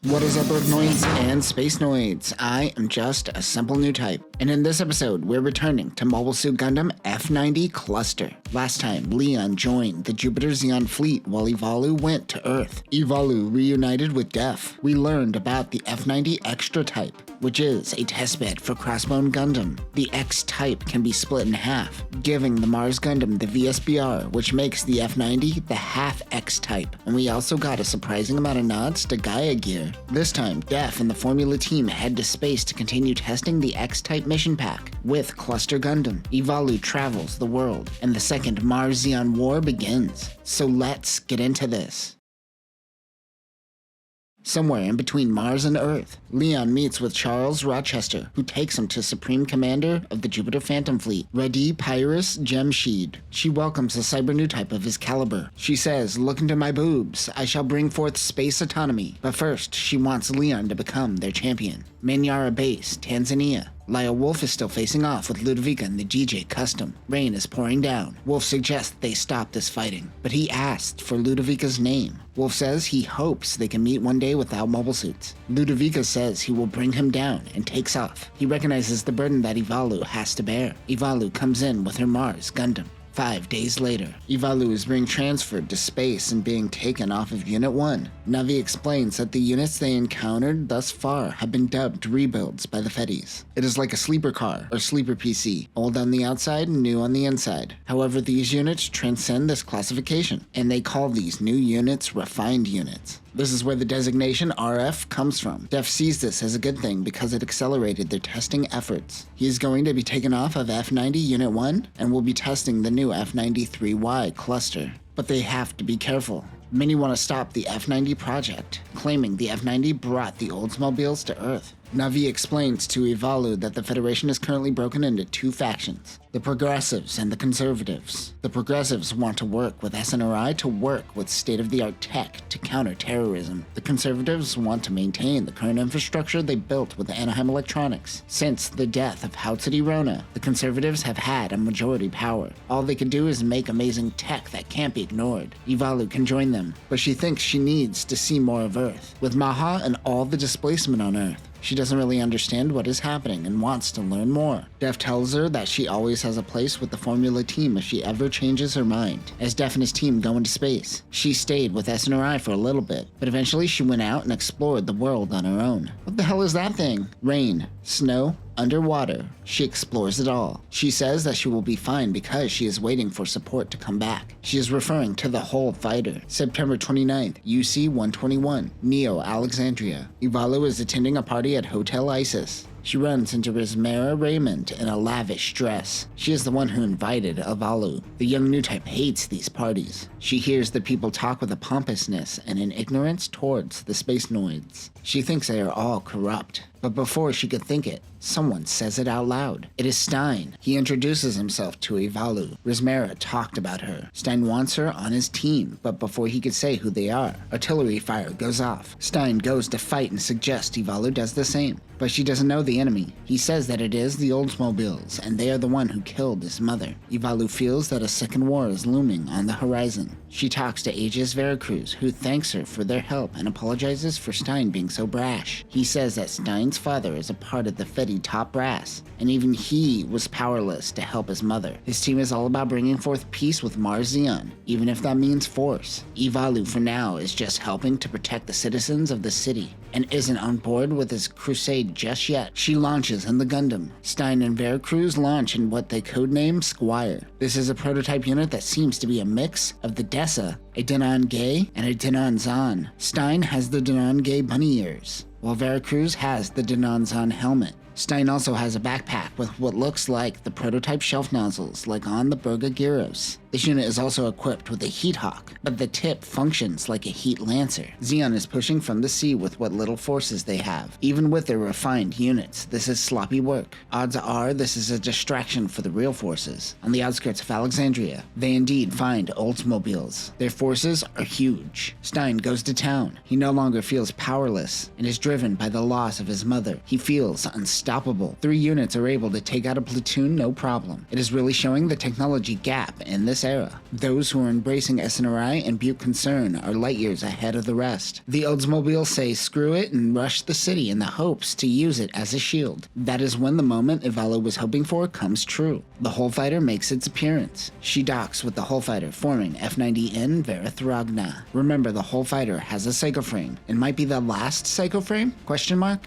What is up, Earthnoids and Spacenoids? I am just a simple Newtype, and in this episode, we're returning to Mobile Suit Gundam F90 Cluster. Last time, Leon joined the Jupiter Zeon fleet while Ivalu went to Earth. Ivalu reunited with Def. We learned about the F90 Extra Type, which is a testbed for Crossbone Gundam. The X-Type can be split in half, giving the Mars Gundam the VSBR, which makes the F90 the half X-Type. And we also got a surprising amount of nods to Gaia gear. This time, Def and the Formula team head to space to continue testing the X-Type mission pack with Cluster Gundam. Ivalu travels the world, and the second Mars Zeon War begins. So let's get into this. Somewhere in between Mars and Earth, Leon meets with Charles Rochester, who takes him to Supreme Commander of the Jupiter Phantom Fleet, Redi Pyrus Jemsheed. She welcomes a cyber Newtype of his caliber. She says, "Look into my boobs, I shall bring forth space autonomy." But first, she wants Leon to become their champion. Manyara Base, Tanzania. Lyle Wolf is still facing off with Ludovica in the GJ Custom. Rain is pouring down. Wolf suggests they stop this fighting, but he asked for Ludovica's name. Wolf says he hopes they can meet one day without mobile suits. Ludovica says he will bring him down and takes off. He recognizes the burden that Ivalu has to bear. Ivalu comes in with her Mars Gundam. 5 days later, Ivalu is being transferred to space and being taken off of Unit 1. Navi explains that the units they encountered thus far have been dubbed rebuilds by the Fedis. It is like a sleeper car or sleeper PC, old on the outside and new on the inside. However, these units transcend this classification, and they call these new units refined units. This is where the designation RF comes from. Def sees this as a good thing because it accelerated their testing efforts. He is going to be taken off of F90 Unit 1 and will be testing the new F93Y cluster. But they have to be careful. Many want to stop the F90 project, claiming the F90 brought the Oldsmobiles to Earth. Navi explains to Ivalu that the Federation is currently broken into two factions, the Progressives and the Conservatives. The Progressives want to work with SNRI to work with state-of-the-art tech to counter terrorism. The Conservatives want to maintain the current infrastructure they built with Anaheim Electronics. Since the death of Houtsidi Rona, the Conservatives have had a majority power. All they can do is make amazing tech that can't be ignored. Ivalu can join them, but she thinks she needs to see more of Earth. With Maha and all the displacement on Earth, she doesn't really understand what is happening and wants to learn more. Def tells her that she always has a place with the Formula team if she ever changes her mind. As Def and his team go into space, she stayed with SNRI for a little bit, but eventually she went out and explored the world on her own. What the hell is that thing? Rain, snow, underwater. She explores it all. She says that she will be fine because she is waiting for support to come back. She is referring to the whole fighter. September 29th, UC-121, Neo Alexandria. Ivalu is attending a party at Hotel Isis. She runs into Rismera Raymond in a lavish dress. She is the one who invited Ivalu. The young Newtype hates these parties. She hears the people talk with a pompousness and an ignorance towards the Spacenoids. She thinks they are all corrupt. But before she could think it, someone says it out loud. It is Stein. He introduces himself to Ivalu. Rismera talked about her. Stein wants her on his team, but before he could say who they are, artillery fire goes off. Stein goes to fight and suggests Ivalu does the same, but she doesn't know the enemy. He says that it is the Oldsmobiles, and they are the one who killed his mother. Ivalu feels that a second war is looming on the horizon. She talks to Aegis Veracruz, who thanks her for their help and apologizes for Stein being so brash. He says that Stein's father is a part of the Fedi top brass, and even he was powerless to help his mother. His team is all about bringing forth peace with Mars Zeon, even if that means force. Ivalu for now is just helping to protect the citizens of the city, and isn't on board with his crusade just yet. She launches in the Gundam. Stein and Veracruz launch in what they codename Squire. This is a prototype unit that seems to be a mix of the Dessa, a Denon Gay, and a Denon Zan. Stein has the Denon Gay bunny ears, while Veracruz has the Denon Zan helmet. Stein also has a backpack with what looks like the prototype shelf nozzles like on the Burga Gyros. This unit is also equipped with a Heat Hawk, but the tip functions like a Heat Lancer. Zeon is pushing from the sea with what little forces they have. Even with their refined units, this is sloppy work. Odds are this is a distraction for the real forces. On the outskirts of Alexandria, they indeed find Oldsmobiles. Their forces are huge. Stein goes to town. He no longer feels powerless and is driven by the loss of his mother. He feels unstoppable. 3 units are able to take out a platoon no problem. It is really showing the technology gap in this era. Those who are embracing SNRI and Butte Concern are light years ahead of the rest. The Oldsmobiles say screw it and rush the city in the hopes to use it as a shield. That is when the moment Ivalu was hoping for comes true. The Hull Fighter makes its appearance. She docks with the Hull Fighter, forming F90N Verithraghna. Remember, the Hull Fighter has a psychoframe, and might be the last psychoframe?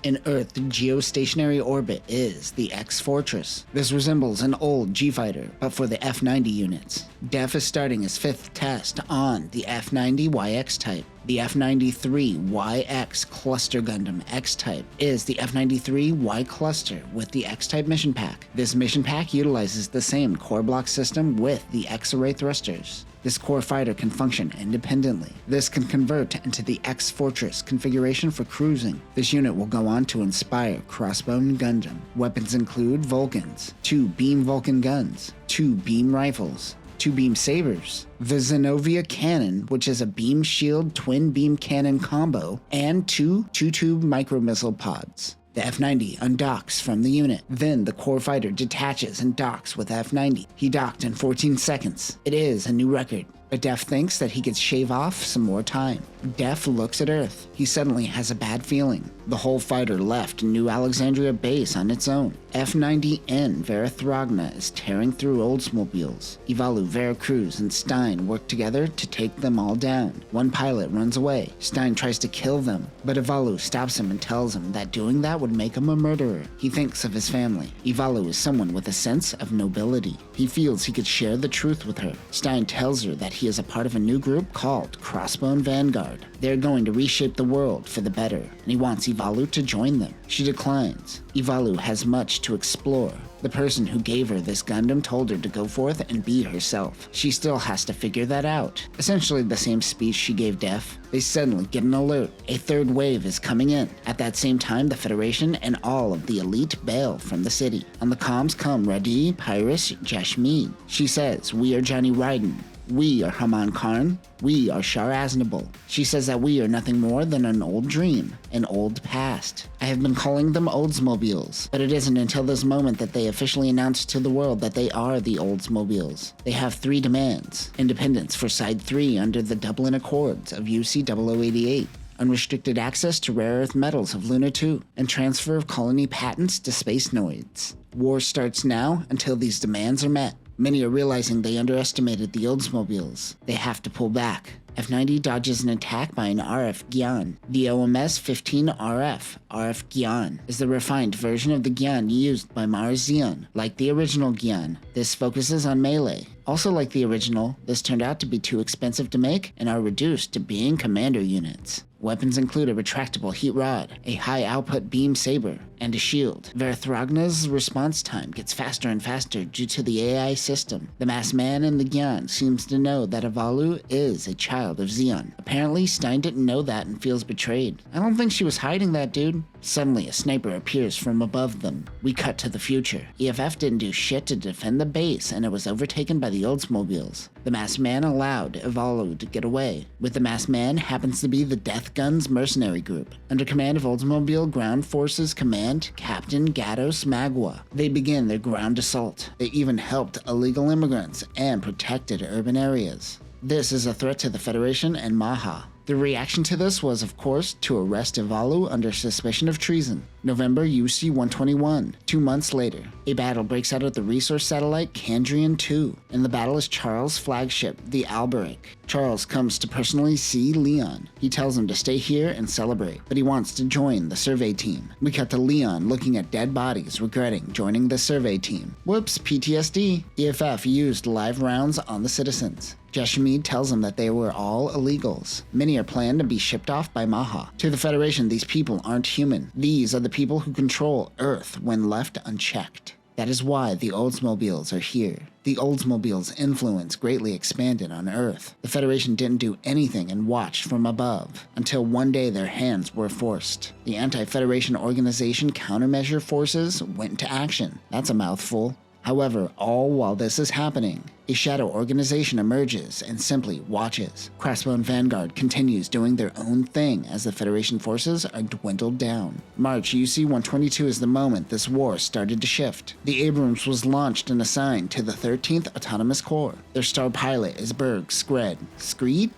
In Earth geostationary orbit is the X-Fortress. This resembles an old G-Fighter, but for the F90 units. DEF is starting his 5th test on the F90YX type. The F93YX Cluster Gundam X-Type is the F93Y Cluster with the X-Type mission pack. This mission pack utilizes the same core block system with the X-Array thrusters. This core fighter can function independently. This can convert into the X-Fortress configuration for cruising. This unit will go on to inspire Crossbone Gundam. Weapons include Vulcans, 2 beam Vulcan guns, 2 beam rifles, 2 beam sabers, the Zenovia cannon, which is a beam shield twin beam cannon combo, and 2 two-tube micro-missile pods. The F90 undocks from the unit. Then the core fighter detaches and docks with F90. He docked in 14 seconds. It is a new record. But Def thinks that he could shave off some more time. Def looks at Earth. He suddenly has a bad feeling. The Hull Fighter left Neo Alexandria base on its own. F90N Verithraghna is tearing through Oldsmobiles. Ivalu, Veracruz, and Stein work together to take them all down. One pilot runs away. Stein tries to kill them, but Ivalu stops him and tells him that doing that would make him a murderer. He thinks of his family. Ivalu is someone with a sense of nobility. He feels he could share the truth with her. Stein tells her that he is a part of a new group called Crossbone Vanguard. They're going to reshape the world for the better, and he wants Ivalu to join them. She declines. Ivalu has much to explore. The person who gave her this Gundam told her to go forth and be herself. She still has to figure that out. Essentially the same speech she gave Def. They suddenly get an alert. A 3rd wave is coming in. At that same time, the Federation and all of the elite bail from the city. On the comms come Radi, Pyrus, Jashmid. She says, "We are Johnny Ryden. We are Haman Karn. We are Shar Aznable." She says that we are nothing more than an old dream, an old past. I have been calling them Oldsmobiles, but it isn't until this moment that they officially announced to the world that they are the Oldsmobiles. They have 3 demands. Independence for Side 3 under the Dublin Accords of UC 0088. Unrestricted access to rare earth metals of Luna 2, and transfer of colony patents to Spacenoids. War starts now until these demands are met. Many are realizing they underestimated the Oldsmobiles. They have to pull back. F90 dodges an attack by an RF Gyan. The OMS-15RF, RF Gyan, is the refined version of the Gyan used by Mars Zeon. Like the original Gyan, this focuses on melee. Also like the original, this turned out to be too expensive to make and are reduced to being commander units. Weapons include a retractable heat rod, a high-output beam saber, and a shield. Verithraghna's response time gets faster and faster due to the AI system. The masked man in the Gyan seems to know that Ivalu is a child of Zeon. Apparently, Stein didn't know that and feels betrayed. I don't think she was hiding that, dude. Suddenly, a sniper appears from above them. We cut to the future. EFF didn't do shit to defend the base, and it was overtaken by the Oldsmobiles. The masked man allowed Ivalu to get away. With the masked man happens to be the Death Guns mercenary group, under command of Oldsmobile Ground Forces Command Captain Gatos Magua. They begin their ground assault. They even helped illegal immigrants and protected urban areas. This is a threat to the Federation and Maha. The reaction to this was, of course, to arrest Ivalu under suspicion of treason. November UC 121. 2 months later, a battle breaks out at the resource satellite Candrian 2. In the battle is Charles' flagship, the Alberic. Charles comes to personally see Leon. He tells him to stay here and celebrate, but he wants to join the survey team. We cut to Leon looking at dead bodies, regretting joining the survey team. Whoops, PTSD. EFF used live rounds on the citizens. Jashmid tells him that they were all illegals. Many are planned to be shipped off by Maha. To the Federation, these people aren't human. These are the people who control Earth when left unchecked. That is why the Oldsmobiles are here. The Oldsmobiles' influence greatly expanded on Earth. The Federation didn't do anything and watched from above, until one day their hands were forced. The Anti-Federation Organization Countermeasure Forces went into action. That's a mouthful. However, all while this is happening, A shadow organization emerges and simply watches. Crossbone and Vanguard continues doing their own thing as the Federation forces are dwindled down. March UC-122 is the moment this war started to shift. The Abrams was launched and assigned to the 13th Autonomous Corps. Their star pilot is Berg Skred. Screed?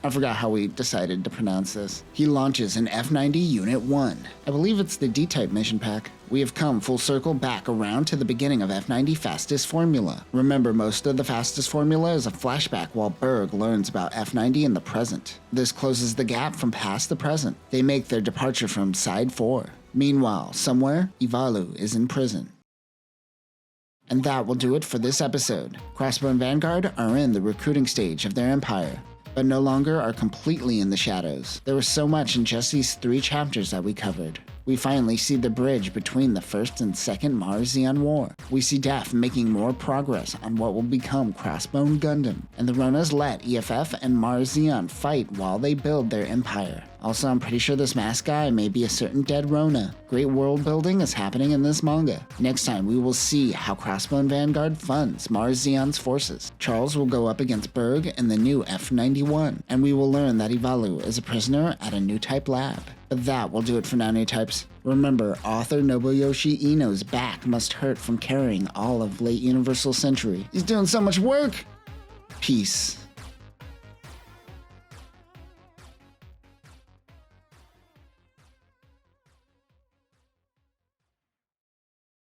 I forgot how we decided to pronounce this. He launches an F90 Unit 1. I believe it's the D-Type mission pack. We have come full circle back around to the beginning of F90 Fastest Formula. Remember, most of the Fastest Formula is a flashback while Berg learns about F90 in the present. This closes the gap from past to present. They make their departure from Side 4. Meanwhile, somewhere, Ivalu is in prison. And that will do it for this episode. Crossbone and Vanguard are in the recruiting stage of their empire, but no longer are completely in the shadows. There was so much in just these 3 chapters that we covered. We finally see the bridge between the first and second Mars Zeon War. We see Def making more progress on what will become Crossbone Gundam, and the Ronas let EFF and Mars Zeon fight while they build their empire. Also, I'm pretty sure this masked guy may be a certain dead Rona. Great world building is happening in this manga. Next time, we will see how Crossbone Vanguard funds Mars Zeon's forces. Charles will go up against Berg in the new F91, and we will learn that Ivalu is a prisoner at a Newtype lab. But that will do it for now, Newtypes. Remember, author Nobuyoshi Ino's back must hurt from carrying all of late Universal Century. He's doing so much work! Peace.